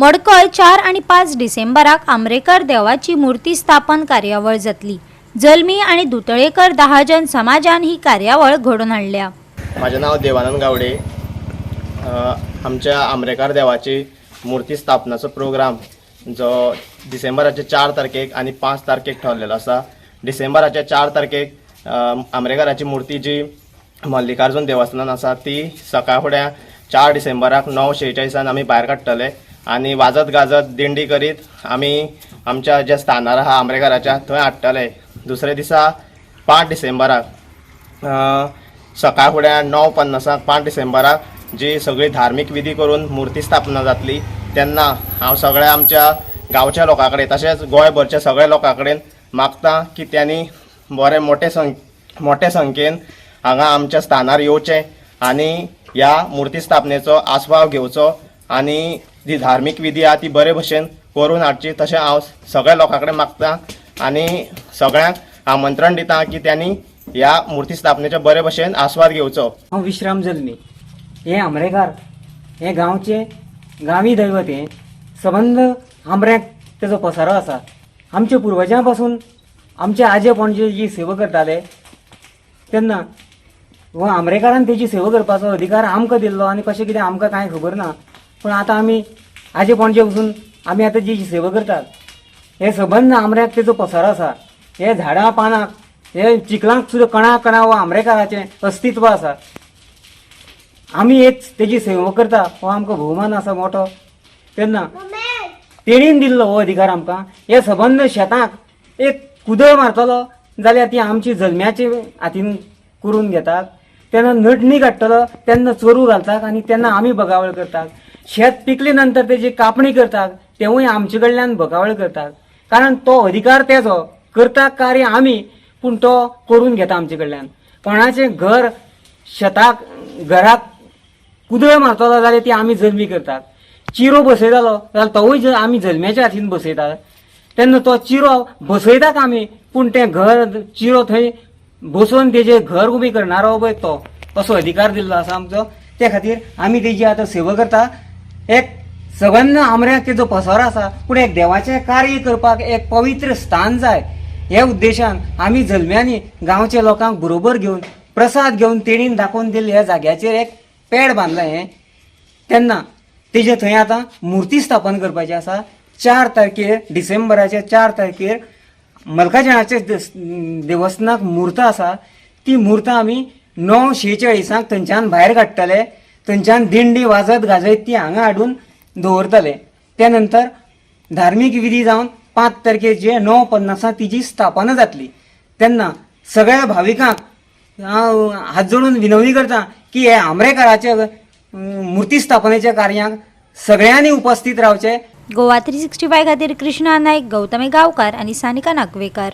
मडकय 4 आणि 5 डिसेंबराक आंब्रेकर देवाची मूर्ती स्थापन कार्यावळ जातली। जल्मी आणि दुतळेकर 10 जन समाजान ही कार्यावळ घडोवन हाडल्या। माझे नाव देवानंद गावडे। आमच्या आंब्रेकर देवाची मूर्ती स्थापनाचो प्रोग्राम जो डिसेंबराचे 4 तारखेक आणि 5 तारखेक ठरलेलो आसा। डिसेंबराच्या 4 तारखेक आंब्रेकराची मूर्ती जी मल्लिकार्जुन देवस्थानान आसा ती सकाळ फुडें 4 डिसेंबराक 9:46 आमी भायर काडटले आणि वाजत गाजत दिंडी करीत आमी आमच्या जे स्थानार आहा आंब्रेकराच्या थंय हाडटले। दुसरे दिसा 5 डिसेंबराक सकाळ फुडें 9:50 5 डिसेंबराक जी सगळी धार्मिक विधी करून मूर्ती स्थापना जातली तेन्ना हांव सगळ्या आमच्या गांवच्या लोकां कडेन तशेंच गोंयभरच्या सगळ्या लोकां कडेन मागता की त्यांनी बरे मोठे संख्येन हांगा आमच्या स्थानार येवचें आणि ह्या मूर्ती स्थापनेचो आस्वाद घेवचो आणि जी धार्मिक विधी आहा ती बरे भशेन करून हाडची तशें हांव सगळ्या लोकां कडेन मागता आणि सगळ्यांक आमंत्रण दिता की त्यांनी ह्या मूर्ती स्थापनेचो बरे भशेन आस्वाद घेवचो। हांव विश्राम जल्मी हे आंब्रेकार हे गांवचे गावी दैवत हे संबंध आंब्र्याक तेजो पसारो आसा। आमच्या पुर्वजां पासून आमचे आजे पणजे जी सेवा करताले तेन्ना हो आंब्रेकारान तेजी सेवा करपाचो अधिकार आमकां दिल्लो आणि कशें कितें आमकां कांय खबर ना, पण आतां आमी आजे पणजे पासून आमी आतां जी सेवा करतात हे संबंध आंब्र्याक तेजो पसारो आसा। हे झाडां पानाक हे चिखलांक सुद्दां कणा कणा हो आंब्रेकाराचें अस्तित्व आसा। आमी एक तेजी सेवा करता हो आमकां भोवमान आसा मोठो, तेन्ना तेणीन दिल्लो हो अधिकार आमकां। हे संबंध शेतांक एक कुदळ मारतलो जाल्यार ती आमची जल्म्याचे हातीन करून घेतात, तेन्ना नटणी काडटलो तेन्ना चोरू घालतात आणि तेन्ना आमी बगावळ करतात। शेत पिकले नंतर तेजी कापणी करतात तेवूय आमचे कडल्यान बगावळ करतात, कारण तो अधिकार तेजो करता कार्य आमी, पूण तो करून घेता आमचे कडल्यान। कोणाचें घर शेताक घराक कुदळ मारतलो जाल्यार ती आमी जल्मी करतात। चिरो बसयतालो जाल्यार तोवूय आमी जल्म्याच्या हातीन बसयतात, तेन्ना तो चिरो बसयतात आमी, पूण तें घर चिरो थंय बसोवन तेजें घर उबें करणारो पळय तो असो अधिकार दिल्लो आसा आमचो। त्या खातीर आमी तेजी आतां सेवा करता। एक संबंध आंब्र्याक तेजो पसारो आसा, पूण एक देवाचें कार्य करपाक एक पवित्र स्थान जाय हे उद्देशान आमी जल्म्यांनी गांवच्या लोकांक बरोबर घेवन प्रसाद घेवन तेणीन दाखोवन दिल्ले ह्या जाग्याचेर एक पेड बांदलें हें। तेन्ना तेजे थंय आतां मूर्ती स्थापन करपाची आसा। 4 तारखेर डिसेंबराच्या 4 तारखेर मल्लिकार्जुनाचे देवस्थानाक मूर्त आसा। ती मूर्त आमी 9:46 थंयच्यान भायर काडटले, थंयच्यान दिंडी वाजत गाजत ती हांगा हाडून दवरतले। त्या नंतर धार्मीक विधी जावन 5 तारखेचे 9:50 तिची स्थापना जातली। तेन्ना सगळ्या भाविकांक हांव हात जोडून विनवणी करता की हे आंब्रेकाराच्या मूर्ती स्थापनेच्या कार्याक सगळ्यांनी उपस्थित रावचे। गोवा 365 खातीर कृष्णा नायक, गौतमी गांवकार आणि सानिका नागवेकर।